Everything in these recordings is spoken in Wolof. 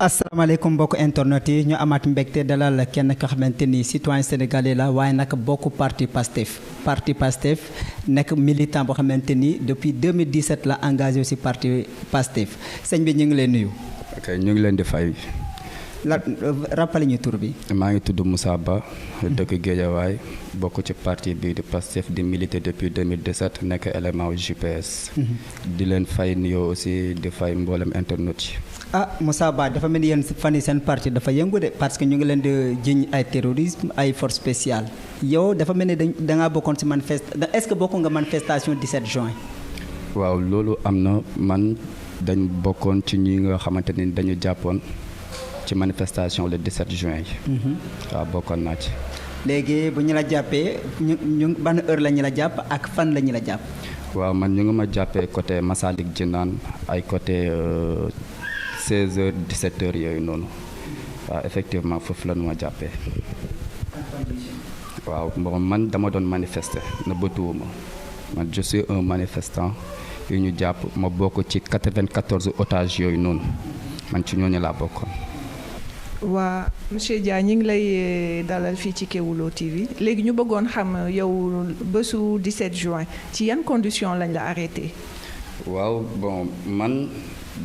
asalaamaaleykum mbokk internet yi ñu amaat mbégte dalal kenn nga xamante ni citoyen sénégalais la waaye nag bokk parti Pastef nekk militant boo xamante ni depuis 2017 la engagé ci parti Pastef sëñ bi ñu ngi leen nuyu. ok ñu ngi leen di fay. rappelé ñu tur bi. maa ngi tudd Moussa Ba dëkk Guédiawaye bokk ci parti bi di Pastef di militer depuis 2017 nekk élément JPS. di leen fay nuyoo aussi di fay mboolem internet yi. Moussa Ba dafa mel ni yéen fan yi seen parti dafa yëngu de parce que ñu ngi leen di jiñ ay terrorisme ay force spéciale yow dafa mel ni da ngaa bokkoon ci est-ce que bokk nga manifestation 17 juin. waaw loolu am na man dañ bokkoon ci ñi nga xamante ni dañu jàppoon ci manifestation le 17 juin yi. waaw bokkoon naa ci. léegi bu ñu la jàppee ñu ban heure la ñu la jàpp ak fan la ñu la jàpp. waaw man ñu ngi ma jàppee côté Masalik Jinaan ay côté 16h 17h yooyu noonu waaw effectivement foofu la nu ma jàppee. waaw man dama doon manifester na bëtuwuma man je suis un manifestant yu ñu jàpp ma bokk ci 94 otages yooyu noonu man ci ñooñu laa bokkoon. waa monsieur Dia ñu ngi lay dalal fii ci Kéwoulo TV léegi ñu bëggoon xam yow bésu 17 juin ci yan conditions lañ la arrêté. waaw bon man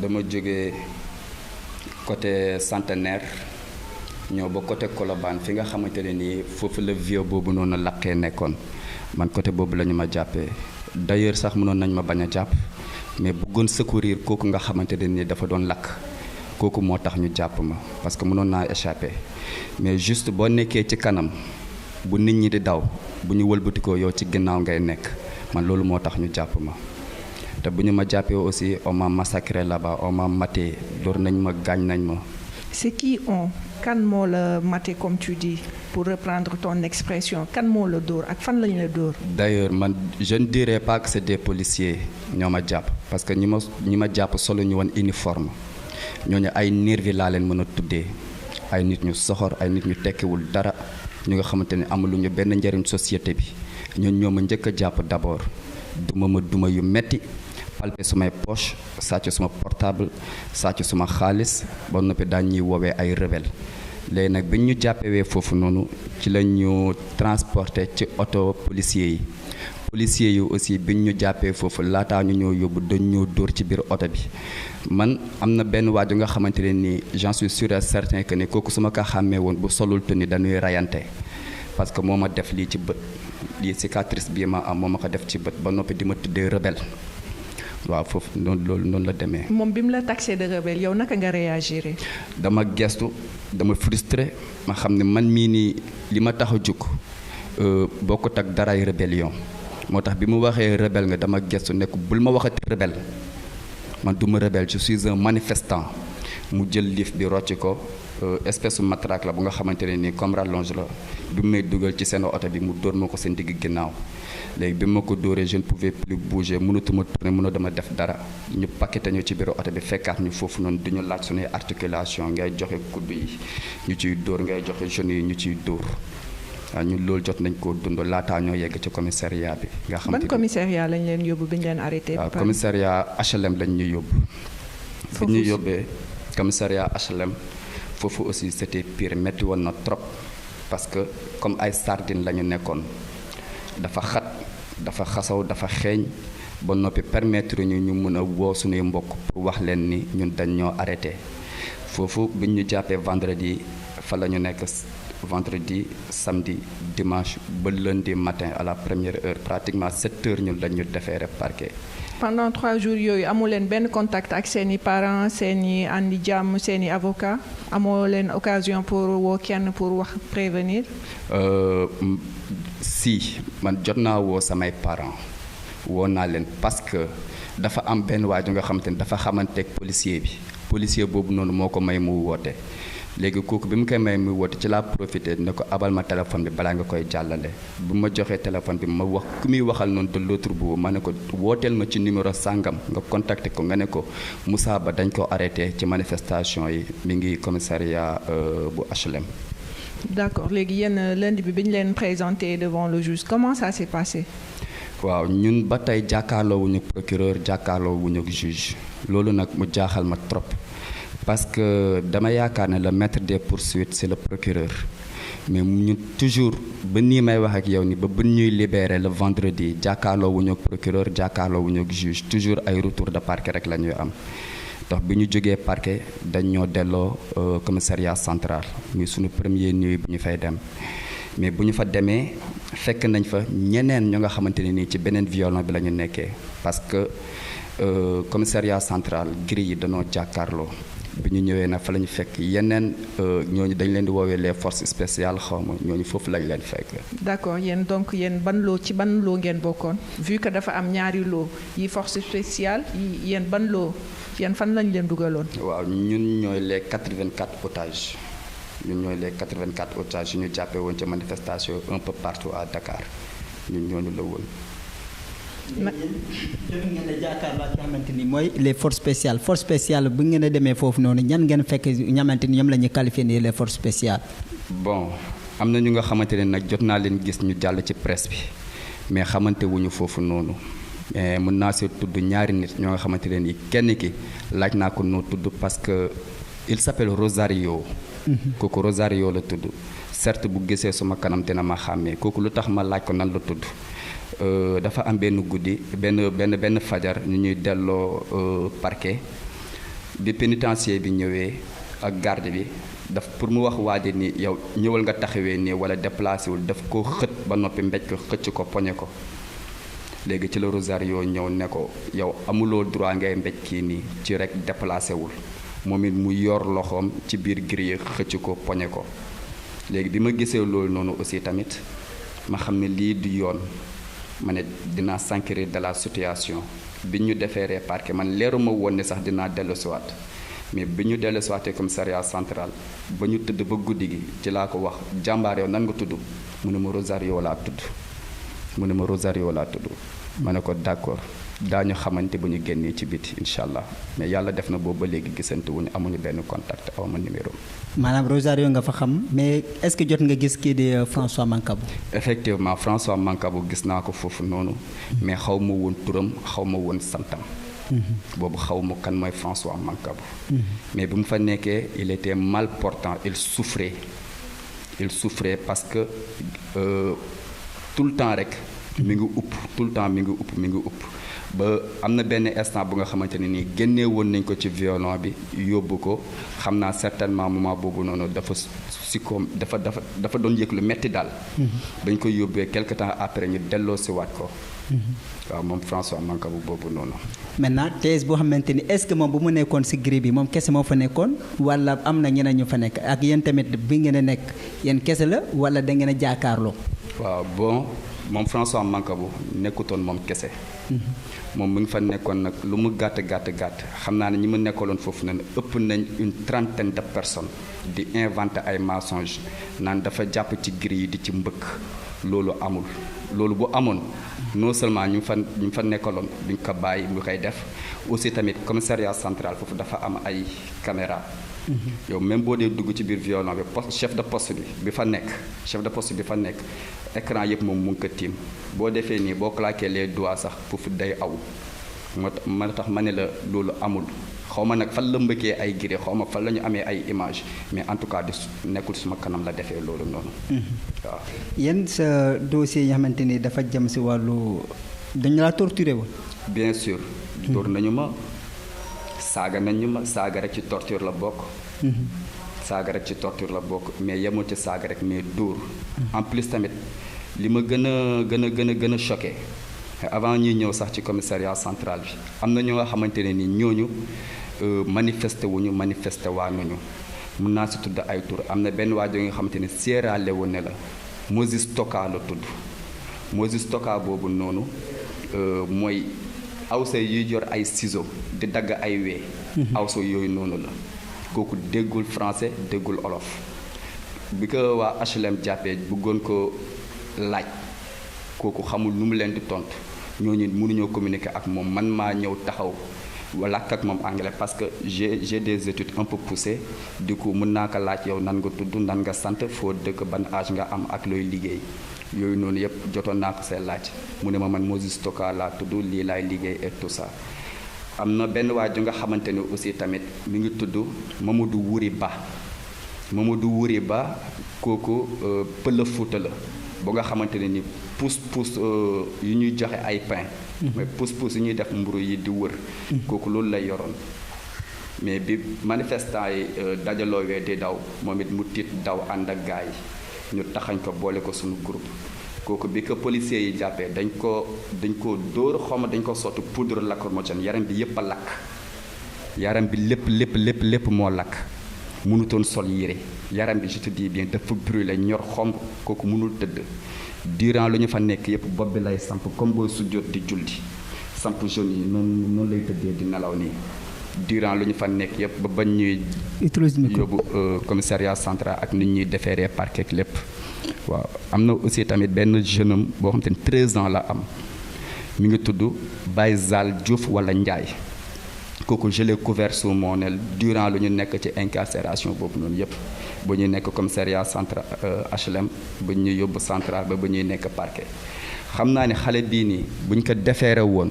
dama jógee côté Centenaire ñëw ba côté Colobane fi nga xamante ne nii foofu la vieux boobu noonu laqee nekkoon man côté boobu la ñu ma jàppee d'ailleurs sax mënoon nañ ma bañ a jàpp mais bëggoon secourir kooku nga xamante ne nii dafa doon lakk. kooku moo tax ñu jàpp ma parce que mënoon naa échappé mais juste boo nekkee ci kanam bu nit ñi di daw bu ñu wëlbatikoo yow ci ginnaaw ngay nekk man loolu moo tax ñu jàpp ma te bu ñu ma jàppee aussi on m'a massacré là-bas on m'a maté dóor nañ ma gaañ nañ ma. c'est qui on kan moo la maté comme tu dis pour reprendre ton expression kan moo la dóor ak fan lañu la dóor. d'ailleurs man je ne dirais pas que c'est des policiers ñoo ma jàpp parce que ñi ma jàpp solo ñu woon uniforme. ñooñu ay nervi laa leen mën a tuddee ay nit ñu soxor ay nit ñu tekkiwul dara ñu nga xamante ne amuluñu benn njëriñ société bi ñooñu ñoo ma njëkk a jàpp d'abord duma yu metti palper sumay poche sàcc suma portable sàcc suma xaalis ba noppi daañ ñuy woowee ay rebelle léegi nag bi ñu jàppewee foofu noonu ci la ñu transporté ci oto policiers yi policiers yi aussi biñ ñu jàppee foofu laataa ñu ñoo yóbbu dañ ñoo dóor ci biir oto bi man am na benn waaju nga xamante ne nii j'en suis sûr et certain que ni kooku su ma ko xàmmee woon bu solul tenue dañuy rayante parce que moo ma def lii ci bët lii cicatrice bii ma am moo ma ko def ci bët ba noppi di ma tuddee rebelle waaw foofu noonu la demee. moom bi mu la taxé de rebelle yow naka nga réagir. dama gestu dama frustré ma xam ne man mii nii li ma tax a jóg bokkut ak daray rébellion moo tax bi mu waxee rebelle nga dama gestu nekk bul ma waxati rebelle man du ma rebelle je suis un manifestant mu jël liif bi rocci ko espèce de matraque la bu nga xamante ne nii comme rallonge la bi mu may dugal ci seen oto bi mu dóor ma ko seen digg ginnaaw léegi bi ma ko dóoree je ne pouvais plus bouger mënatuma tourner mënoo dama def dara ñu paqueté ñu ci biir oto bi fekkaat ñu foofu noonu duñu laaj suñuy articulation ngay joxe kudd yi ñu ciy dóor ngay joxe genoux yi ñu ciy dóor waaw ñun loolu jot nañ koo dund laataa ñoo yegg ci commissariat bi. nga xam ban commissariat lañ leen yóbbu bi ñu leen arrêté. waaw commissariat HLM lañ ñu yóbbu. fi ñu yóbbee commissariat HLM foofu aussi c'était pire metti woon na trop parce que comme ay sardine la ñu nekkoon dafa xat dafa xasaw dafa xeeñ ba noppi permettre ñu mën a woo suñuy mbokk pour wax leen ni ñun dañ ñoo arrêté foofu bi ñu jàppee vendredi fa la ñu nekk. vendredi samedi dimanche ba lundi matin à la première heure pratiquement 7 heures ñun lañ ñu déféré parquet. pendant 3 jours yooyu amoo leen benn contact ak seeni parents seeni andi jàmm seeni avocat amoo leen occasion pour woo kenn pour wax prévenir. si man jot naa woo samay parents woo naa leen parce que dafa am benn waaju nga xamante ni dafa xamanteeg policier boobu noonu moo ko may mu woote. léegi kooku bi mu koy may muy woote ci laa profité ne ko abal ma téléphone bi balaa nga koy jàllale bu ma joxee téléphone bi ma wax ku muy waxal noonu de l'autre bout ma ne ko wooteel ma ci numéro sàngam nga contacté ko nga ne ko Moussa Ba dañ ko arrêté ci manifestation yi mi ngi commissariat bu HLM. d'accord léegi yéen lundi bi ñu leen présenté devant le juge comment ça s'est passé. waaw ñun ba tey jàkkaarloo wuñu procureur jàkkaarloo wuñu juge loolu nag mu jaaxal ma trop. parce que dama yaakaar ne le maître des poursuites c'est le procureur mais ñun toujours ba nii may wax ak yow ni ba ñuy libérer le vendredi jàkkaarloo wuñu ak procureur jàkkaarloo wuñu ak juge toujours ay retour de parquet rek la ñuy am ndax bi ñu jógee parquet dañ ñoo delloo commissariat central muy suñu premier nuit bu ñu fay dem mais bu ñu fa demee fekk nañ fa ñeneen ñu nga xamante ne nii ci beneen violon bi la ñu nekkee parce que commissariat central gris yi dañoo jàkkaarloo bi ñu ñëwee nag fa la ñu fekk yeneen ñooñu dañ leen di woowee les forces spéciales xawma ñooñu foofu lañ leen fekk. d'accord yéen donc yéen ban loo ci ban loo ngeen bokkoon vu que dafa am ñaari loo yi force spéciale yi yéen ban loo yéen fan lañ leen dugaloon. waaw ñun ñooy les 84 otages ñun ñooy les 84 otages yu ñu jàppee woon ca manifestation un peu partout à Dakar ñun ñooñu la woon. ngeen a jàkkaarloo ak xamante ni mooy les forces spéciales bu ngeen a demee foofu noonu ñan ngeen fekk ñamante ni ñoom la ñu qualifié ni les forces spéciales. bon am na ñu nga xamante ne nag jot naa leen gis ñu jàll ci presse bi mais xamante wuñu foofu noonu mais mën naa see tudd ñaari nit ñoo nga xamante ne ni kenn ki laaj naa ko noo tudd parce que il s'appelle Rosario. kooku Rosario la tudd certes bu gisee suma kanam dina ma xàmmee kooku lu tax ma laaj ko nan la tudd. dafa am benn guddi benn fajar ñu ñuy delloo parquet bi pénitencier bi ñëwee ak garde bi daf pour mu wax waaje ni yow ñëwal nga taxawee nii wala déplacé wul daf ko xët ba noppi mbéj ko xëcc ko poñe ko léegi ci la Rosario ñëw ne ko yow amuloo droit ngay mbéj kii nii ci rek déplacé wul moom it mu yor loxoom ci biir grille xëcc ko poñe ko léegi bi ma gisee loolu noonu aussi tamit ma xam ne lii du yoon ma ne dinaa s'enquérir de la situation bi ñu defeeree parquet man leeruma woon ne sax dinaa dellusiwaat mais bi ñu dellusiwaatee commissariat central ba ñu tëdd ba guddi gi ci laa ko wax jàmbaar yow nan nga tudd mu ne ma Rosario laa tudd ma ne ko d'accord daañu xamante bu ñu génnee ci biti incha allah mais yàlla def na boobu ba léegi gisante wuñu amuñu benn contact awma numéro. maanaam Rosario nga fa xam mais est-ce que jot nga gis kii di François Mancabou. effectivement François Mancabou gis naa ko foofu noonu mais xaw ma woon turam xaw ma woon santam. boobu xaw ma kan mooy François Mancabou. mais bi mu fa nekkee il était mal portant il souffrait parce que tout le temps rek. mi ngi upp ba am na benn instant bu nga xamante ne nii génnee woon nañ ko ci violon bi yóbbu ko xam naa certainement moment boobu noonu dafa dafa doon yëg lu metti daal. bañ ko yóbbee quelque temps après ñu delloo si waat ko. waaw moom François Mancabou boobu noonu. maintenant thèse boo xamante ni est-ce que moom bu mu nekkoon si grille bi moom kese moo fa nekkoon wala am na ñeneen ñu fa nekk ak yéen tamit bi ngeen a nekk yéen kese la wala da ngeen a jaakaarloo. waaw bon moom François Mancabou nekkutoon moom kese. moom mu ngi fa nekkoon nag lu mu gàtt xam naa ne ñi mu nekkaloon foofu ne ëpp nañ une trentaine de personnes di inventer ay mensonges naan dafa jàpp ci grille yi di ci mbëkk loolu amul loolu bu amoon non seulement ñu fa nekkaloon duñ ko bàyyi mu koy def aussi tamit commissariat central foofu dafa am ay caméra yow même boo dee dugg ci biir violon bi chef de poste bi fa nekk écran yëpp moom mu ngi ko tiim boo defee nii boo claqué les doigts sax foofu day aw moo tax ma ne la loolu amul xaw ma nag fan la mbëkkee ay giré xaw ma fan la ñu amee ay image mais en tout cas di nekkul suma kanam la defee loolu noonu waaw. yéen sa dossier yi nga xamante ni dafa jëm si wàllu dañu laa torturé woon. bien sûr. dóor nañu ma saaga nañu ma saaga rek ci torture la bokk. saaga rek ci torture la bokk mais yemul ci saaga rek mais dóor. en plus tamit li ma gën a choqué avant ñuy ñëw sax ci commissariat central bi am na ñoo nga xamante ne ni ñooñu manifesté waanuñu mun naa si tudd ay tur am na benn waajoo nga xamante ne Sierra Leone la Moses Toka la tudd Moses Toka boobu noonu mooy awsa yuy yor ay ciseaux di dagg ay wee awsa yooyu noonu la kooku déggul français déggul olof bi ko waa HLM jàppee bëggoon ko laaj kooku xamul nu mu leen di tontu ñooñu mënuñoo communiquer ak moom man maa ñëw taxaw làkk ak moom anglais parce que j'ai des études un peu poussées du coup mën naa ko laaj yow nan nga tudd nan nga sant foo dëkk ban âge nga am ak looy liggéey yooyu noonu yëpp jotoon naa ko see laaj mu ne ma man Moses Toka laa tudd lii laay liggéey et tout ça am na benn waa ju nga xamante ni aussi tamit mi ngi tudd Mamadou Wuri Ba. Mamadou Wuri Ba kooku pël Fuuta la ba nga xamante ne ni pousse yu ñuy joxe ay pain mais pousse yu ñuy def mburu yi di wër kooku loolu lay yoroon mais bi manifestant yi dajaloowee di daw moom it mu tiit daw ànd ak gaay yi ñu taxañ ko boole ko suñu groupe kooku bi ko policiers yi jàppee dañ ko dóor xawma dañ ko sotti poudre lacrymogène yaram bi yépp a lakk yaram bi lépp moo lakk mënutoon sol yére yaram bi je te dis bien dafa brûlé ñor xomb kooku mënul tëdd durant lu ñu fa nekk yépp bopp bi lay samp comme booy sujjóot di julli samp jaune yi noonu lay tëddee di nelaw nii durant lu ñu fa nekk yépp ba bañ ñuy yóbbu commissariat central ak nit ñuy déféré parquet ak lépp waaw am na aussi tamit benn jeune homme boo xam te ne 13 ans la am mi ngi tudd Baye Zal Diouf wala Ndiaye kooku je l'ai couvert sous mon aile durant lu ñu nekk ci incarcération boobu noonu yépp ba ñuy nekk commissariat central HLM ba ñuy yóbbu central ba ñuy nekk parquet xam naa ne xale bii nii bu ñu ko defeere woon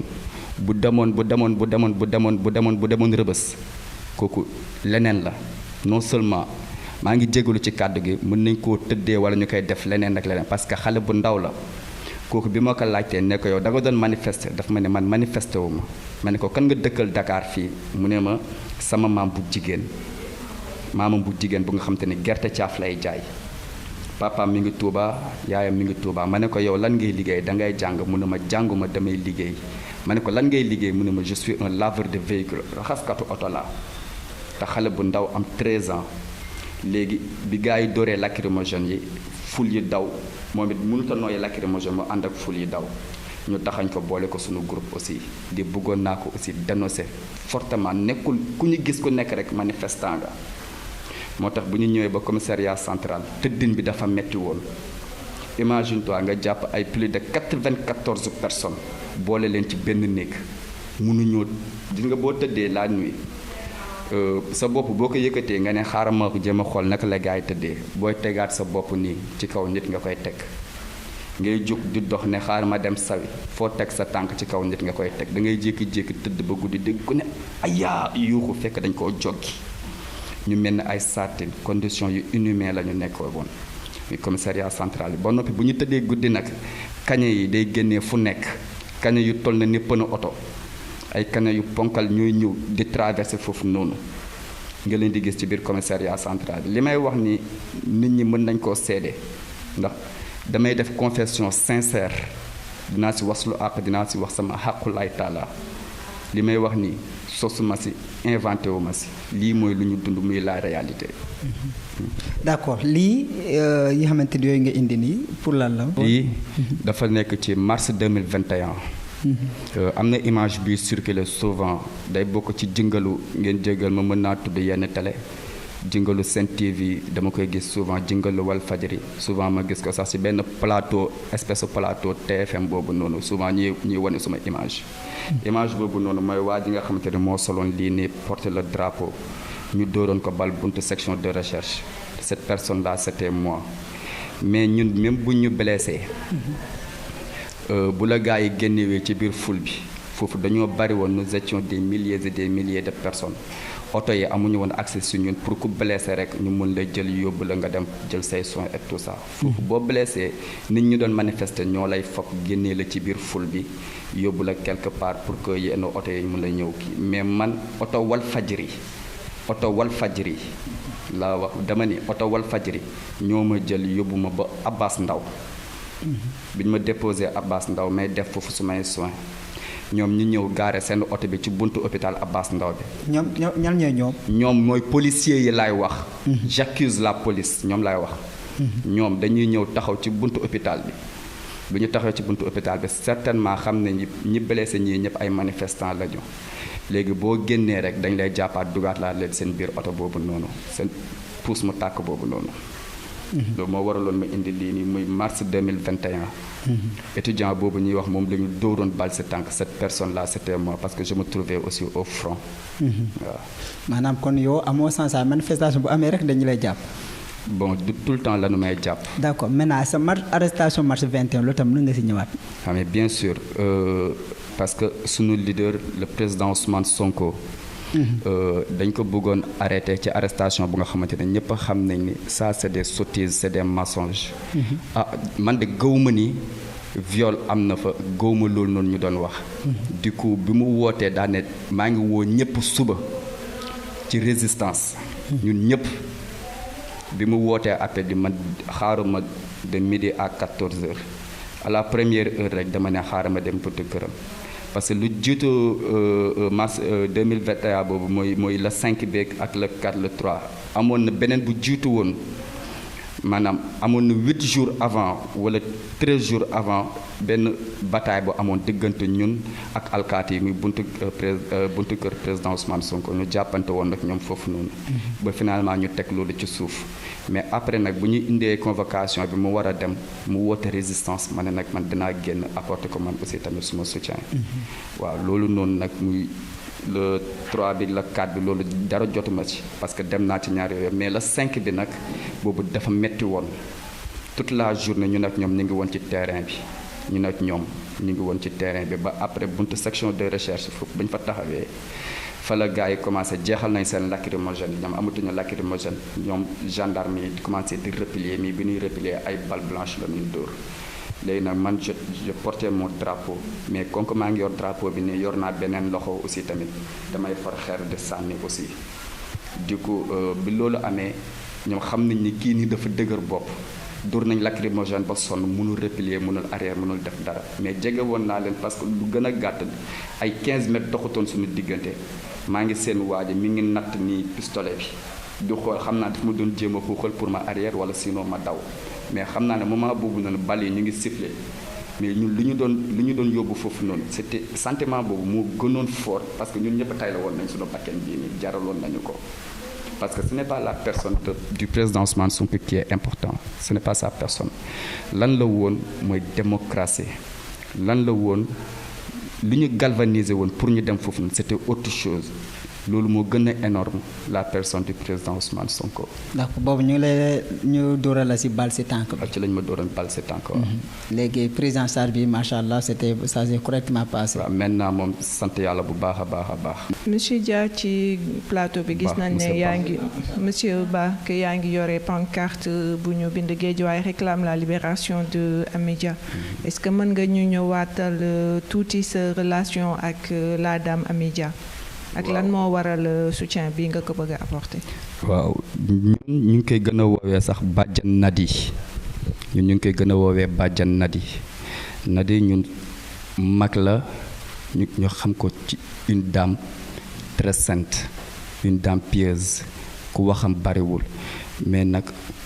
bu demoon rëbës kooku leneen la non seulement maa ngi jégalu ci kàddu gi mën nañ koo tëddee wala ñu koy def leneen ak leneen parce que xale bu ndaw la kooku bi ma ko laajtee ne ko yow da nga doon manifester daf ma ne man manifester wu ma ne ko kan nga dëkkal Dakar fii mu ne ma sama maamam bu jigéen bu nga xam te ne gerte caaf lay jaay papaam mi ngi Touba yaayam mi ngi Touba ma ne ko yow lan ngay liggéey da ngay jàng mu ne ma jànguma damay liggéey ma ne ko lan ngay liggéey mu ne ma je suis un laveur de véhicule raxaskatu oto la te xale bu ndaw am 13 ans léegi bi gars yi dooree lacrymogène yi ful yi daw moom it mënut a nooyee lacrymogène mu ànd ak ful yi daw ñu taxañ ko boole ko suñu groupe aussi di bëggoon naa ko aussi dénoncer fortement nekkul ku ñu gis ku nekk rek manifestant nga moo tax bu ñu ñëwee ba commissariat central tëddin bi dafa metti woon imagine toi nga jàpp ay plus de 94 personnes boole leen ci benn néeg mënuñoo gis nga boo tëddee la nuit sa bopp boo ko yëkkatee nga ne xaaral ma ko jéem a xool naka la gaa yi tëddee booy tegaat sa bopp nii ci kaw nit nga koy teg ngay jóg di dox ne xaaral ma dem sawi foo teg sa tànk ci kaw nit nga koy teg da ngay jékki-jékki tëdd ba guddi dégg ku ne ayaa yuuxu fekk dañ koo joggi ñu mel ne ay saatin condition yu inhumaine la ñu nekkoo woon muy commissariat central bi ba noppi bu ñu tëddee guddi nag kañe yi day génnee fu nekk kañe yu toll na ni pënu oto ay kañe yu ponkal ñooy ñëw di traversé foofu noonu nga leen di gis ci biir commissariat central bi li may wax ni nit ñi mën nañ koo seede ndax damay def confession sincère dinaa si wax lu àq dinaa si wax sama xàqulaay taala li may wax ni sosuma si inventé wu ma si lii mooy lu ñu dund muy la réalité. d'accord lii yi xamante ni yooyu nga indi nii pour lan la. lii dafa nekk ci mars 2021. am na image bi circulé souvent day bokk ci jëngalu ngeen jégal ma mën naa tudd yenn télé jëngalu Sen TV dama koy gis souvent jëngalu Walfadjri souvent ma gis ko sax ci benn plateau espèce plateau TFM boobu noonu souvent ñuy wane suma image. image boobu noonu mooy waa ji nga xamante ne moo soloon lii nii porter le drapeau ñu dóoroon ko bal buntu section de recherche cette personne là c'était moi mais ñun même bu ñu blessé. bu la gars yi génnewee ci biir foule bi foofu dañoo bari woon nous étions des milliers et des milliers de personnes oto yi amuñu woon accès si ñun pour ku blessé rek ñu mën la jël yóbbu la nga dem jël say soins et tout ça. foofu boo blessé nit ñi doon manifester ñoo lay foog génnee la ci biir foule bi yóbbu la quelque part pour que yenn oto yi mën la ñëw kii mais man oto Walfadjri laa wax dama ni oto Walfadjri ñoo ma jël yóbbu ma ba Abbas Ndaw bi ñu ma déposé Abbas Ndaw may def foofu sumay soins ñoom ñu ñëw gaare seen oto bi ci buntu hôpital Abbas Ndaw bi. ñan ñooy ñoom. ñoom mooy policiers yi laay wax. j'accuse la police ñoom laay wax. ñoom dañuy ñëw taxaw ci buntu hôpital bi bu ñu taxaw ci buntu hôpital bi certainement xam ne ñi blessé ñii ñëpp ay manifestants lañu léegi boo génnee rek dañ lay jàppaat dugaat laa leen seen biir oto boobu noonu seen puus mu tàkk boobu noonu. loolu moo waraloon ma indi lii nii muy mars 2021. étudiant boobu ñuy wax moom la ñu dóoroon bal si tànk cette personne là c'était moi parce que je me trouvais aussi au front. waaw. maanaam kon yow amoo sens manifestation bu amee rek dañu lay jàpp. bon du tout le temps la nu may jàpp. d'accord maintenant sa arrestation mars 21 loolu tam mën nga si ñëwaat. mais bien sûr parce que sunu leader le président Ousmane Sonko. dañ ko bëggoon arrêté ci arrestation bu nga xamante ne ñëpp xam nañ ni ça c'est des sottises c'est des mensonges. Man de gëwuma ni viol am na fa gëwuma loolu noonu ñu doon wax. du coup bi mu wootee daa ne maa ngi woo ñëpp suba ci résistance. ñun ñëpp bi mu wootee après di man xaaruma de midi à 14h à la première heure rek dama ne xaarama dem pëtt këram. parce que lu jiitu mars 2021 boobu mooy le 5 beeg ak le 4 le 3 amoon na beneen bu jiitu woon maanaam amoon na 8 jours avant wala 13 jours avant benn bataille bu amoon diggante ñun ak alkaati yi muy buntu kër président Ousmane Sonko ñu jàppante woon nag ñoom foofu noonu. ba finalement ñu teg loolu ci suuf. mais après nag bu ñu indee convocation bi mu war a dem mu woote résistance ma ne nag man dinaa génn apporter ko man aussi tamit suma soutien. waaw loolu noonu nag muy le 3 bi le 4 bi loolu dara jotuma ci parce que dem naa ci ñaar yooyu mais le 5 bi nag boobu dafa metti woon toute la journée ñu nag ñoom ñu ngi woon ci terrain bi ñu nag ñoom ñu ngi woon ci terrain bi ba après buntu section de recherche foofu ba ñu fa taxawee. fa la gars yi commencé jeexal nañ seen lacrymogène ñoom amatuñu lacrymogène ñoom gendarme yi commencé di replier mais bi ñuy replier ay balles blanches la ñuy dóor léegi nag man je portais mon drapeau mais comme que maa ngi yor drapeau bi ne yor naa beneen loxo aussi tamit damay far xeer de sànni aussi du coup bi loolu amee ñoom xam nañ ni kii nii dafa dëgër bopp dóor nañ lacrymogène ba sonn mënul replier mënul arrière mënul def dara mais jege woon naa leen parce que lu gën a gàtt ay 15 mètres doxutoon suñu diggante maa ngi seen waaji mi ngi natt nii pistolet bi du xool xam naa daf ma doon jéem a xuuxal pour ma arrière wala sinon ma daw mais xam naa ne moment boobu noonu bal yi ñu ngi sifflé mais ñun lu ñu doon yóbbu foofu noonu c'était sentiment boobu moo gënoon fort parce que ñun ñëpp tay la woon nañ suñu bakken bii nii jaraloon nañu ko parce que ce n'est pas la personne du président Ousmane Sonko qui est important ce n'est pas sa personne lan la woon mooy démocratie lan la woon li ñu galvaniser woon pour ñu dem foofu noonu c'était autre chose loolu moo gën a énorme la personne du président Ousmane Sonko. ndax boobu ñu dóoral la si bal si tànk bi. ci lañ ma dóoral bal si tànk waaw. léegi président Sarr bi macha allah ça s'est correctement passé. waaw maintenant moom sant yàlla bu baax a baax a baax. monsieur Dia ci plateau bi gis nañ ne yaa ngi monsieur Ba que yaa ngi yore pancarte bu ñu bind Guédiawaye réclame la libération de Amidia. est-ce que mën nga ñu ñëwaatal tuuti sa relation ak la dame Amidia. ak lan moo waral soutien bi nga ko bëgg a apporter. waaw ñun ñu ngi koy gën a woowee sax bàjjan Nadi ñun ñu ngi koy gën a woowee bàjjan Nadi ñun mag la ñu xam ko ci une dame très sainte une dame pieuse ku waxam bariwul mais nag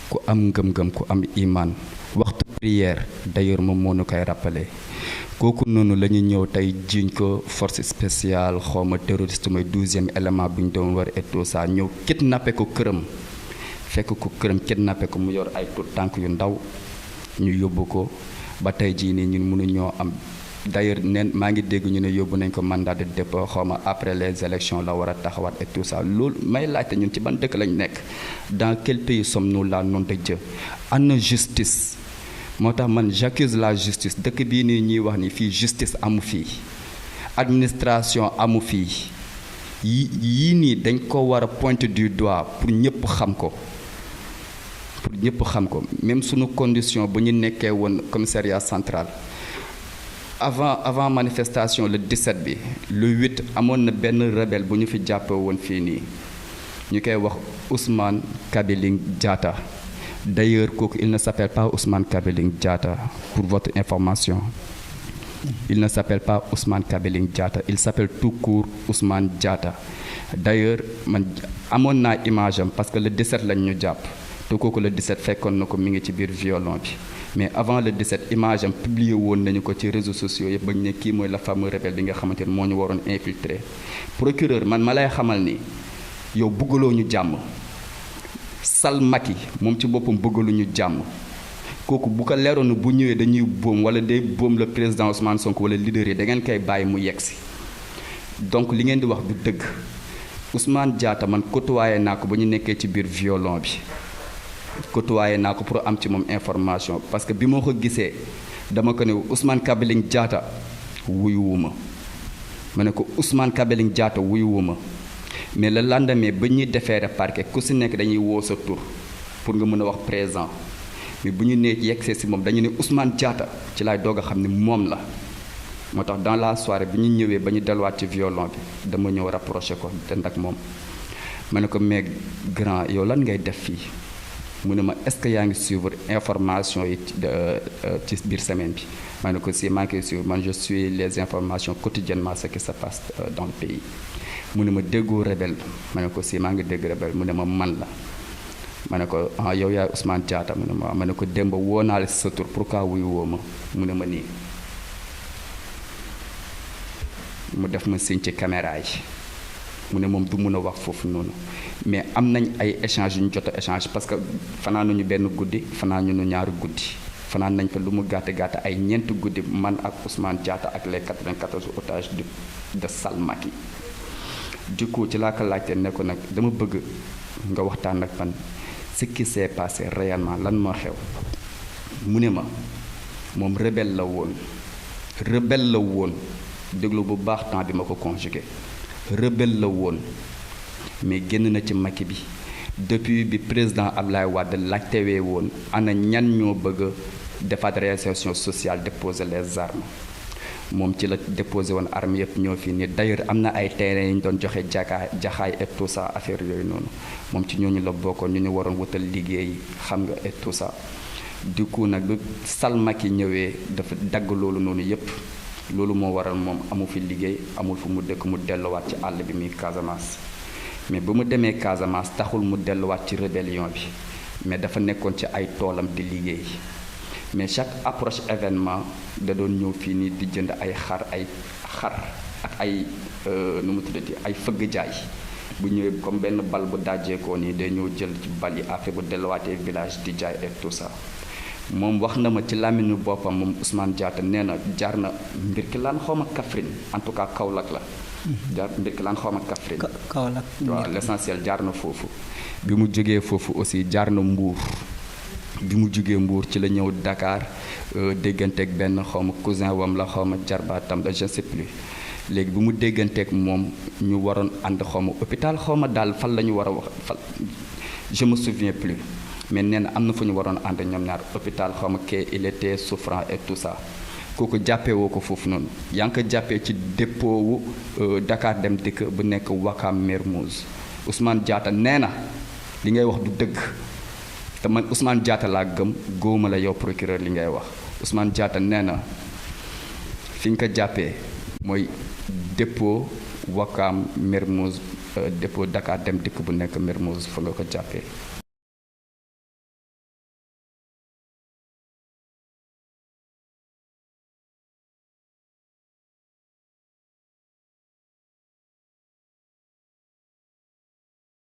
ku am ngëm-ngëm ku am iman waxtu prière d'ailleurs moom moo ñu koy rappelé. kooku noonu la ñu ñëw tey jiiñ ko force spéciale xawma terroriste mooy 12e élément bu ñu doon war et tout ça ñëw kidnappé ko këram fekk ko këram kidnappé ko mu yor ay tout tànk yu ndaw ñu yóbbu ko ba tey jii nii ñun mënuñoo am d'ailleurs neen maa ngi dégg ñu ne yóbbu nañ ko mandat de dépôt xawma après les élections la war a taxawaat et tout ça loolu may laajte ñun ci ban dëkk lañ nekk dans quel pays sommes-nous là nom de Dieu ana justice. moo tax man j'accuse la justice dëkk bii nii ñuy wax ni fii justice amu fii administration amu fii yii nii dañ ko war a pointer du doigt pour ñëpp xam ko même sunu condition bu ñu nekkee woon commissariat central avant manifestation le 17 bi le 8 amoon na benn rebelle bu ñu fi jàppe woon fii nii ñu koy wax Ousmane Kabiling Diatta. D'ailleurs, il ne s'appelle pas Ousmane Kabiling Diatta, pour votre information. Il ne s'appelle pas Ousmane Kabiling Diatta, il s'appelle tout court Ousmane Diatta. D'ailleurs, amoon naa image am parce que le 17 lañ ñu jàpp te kooku le 17 fekkoon na ko mi ngi ci biir violon bi mais avant le 17 image am publié woon nañu ko ci réseaux sociaux yëpp ba ñu ne kii mooy la fameux rebelle bi nga xamante ne moo ñu waroon infiltrer. procureur man ma lay xamal ni yow bëggaloo ñu jàmm. Sal Macky moom ci boppam bëggaluñu jàmm kooku bu ko leeroon bu ñëwee dañuy boom wala day boom le président Ousmane Sonko wala leader yi da ngeen koy bàyyi mu yegsi donc li ngeen di wax du dëgg Ousmane Diatta man côtoyé naa ko ba ñu nekkee ci biir violon bi côtoyé naa ko pour am ci moom information parce que bi ma ko gisee dama ko ne Ousmane Kabiling Diatta wuyuwuma ma ne ko Ousmane Kabiling Diatta wuyuwuma mais le lendemain ba ñuy déférer parquet ku si nekk dañuy woo sa tur pour nga mën a wax présent mais bu ñu nee yegsee si moom dañu ne Ousmane Diatta ci laay doog a xam ne moom la moo tax dans la soirée bi ñu ñëwee ba ñu delluwaat ci violon bi dama ñëw rapproché ko dend ak moom ma ne ko mais grand yow lan ngay def fii mu ne ma est-ce que yaa ngi suivre information yi ci biir semaine bi ma ne ko si maa ngi koy suivre man je suis les informations quotidiennement ce qui se passe dans le pays mu ne ma déggoo rebelle ma ne ko si maa ngi dégg rebelle mu ne ma man la ma ne ko ah yow yaay Ousmane Diatta mu ne ma ne ko démb woo naa la si sa tur pourquoi wuyu woo ma mu ne ma nii mu def ma signe ci caméra yi mu ne moom du mun a wax foofu noonu mais am nañ ay échange yu ñu jot a échange parce que fanaan nañu benn guddi fanaan ñu ñaari guddi fanaan nañ fa lu mu gàtt gàtt ay ñeenti guddi man ak Ousmane Diatta ak les 94 otages de Salmaki du coup ci laa ko laajte ne ko nag dama bëgg nga waxtaan ak man ce qui s'est passé réellement lan moo xew mu ne ma moom rebelle la woon déglu bu baax temps bi ma ko conjugué rebelle la woon mais génn na ci Macky bi depuis bi président Ablaye Wade laajtewee woon ana ñan ñoo bëgg a defaat réinsertion sociale déposer les armes moom ci la déposé woon armes yëpp ñoo fii nii d'ailleurs am na ay terrain yi ñu doon joxe jaxaay et tout ça affaire yooyu noonu moom ci ñooñu la bokkoon ñu waroon wutal liggéey xam nga et tout ça du coup nag bu Salmaki ñëwee dafa dagg loolu noonu yëpp loolu moo waral moom amu fi liggéey amul fu mu dëkk mu delluwaat ci àll bi muy Casamance mais ba mu demee Casamance taxul mu delluwaat ci rébellion bi mais dafa nekkoon ci ay toolam di liggéey mais chaque approche événement da doon ñëw fii nii di jënd ay xar ak ay nu mu tuddati ay fëgg jaay bu ñëwee comme benn bal bu dajjeekoo nii day ñëw jël ci bal yi affaire bu delluwaatee village di jaay et tout ça moom wax na ma ci làmmiñu boppam moom Ousmane Diatta nee na jaar na Mbirkilaan xaw ma Kaffrine en tout cas Kaolack la jaar Mbirkilaan xaw ma Kaffrine Kaolack waaw l'essentiel jaar na foofu bi mu jógee foofu aussi jaar na Mbour bi mu jógee Mbour ci la ñëw Dakar dégganteeg benn xaw ma cousin wam la xaw ma jarbaatam la je ne sais plus léegi bi mu dégganteeg moom ñu waroon ànd xaw ma hôpital xaw ma daal fan la ñu war a wax fan je me souviens plus mais nee na am na fu ñu waroon ànd ñoom ñaar hôpital xaw ma kee il était souffrant et tout ça kooku jàppee woo ko foofu noonu yaa ngi ko jàppee ci dépôt wu Dakar Dem Dikk bu nekk Wakam Mermoz Ousmane Diatta nee na li ngay wax du dëgg te man Ousmane Diatta laa gëm góoma la yow procureur li ngay wax Ousmane Diatta nee na fi ñu ko jàppee mooy dépôt Wakam Mermoz dépôt Dakar Dem Dikk bu nekk Mermoz fa nga ko jàppee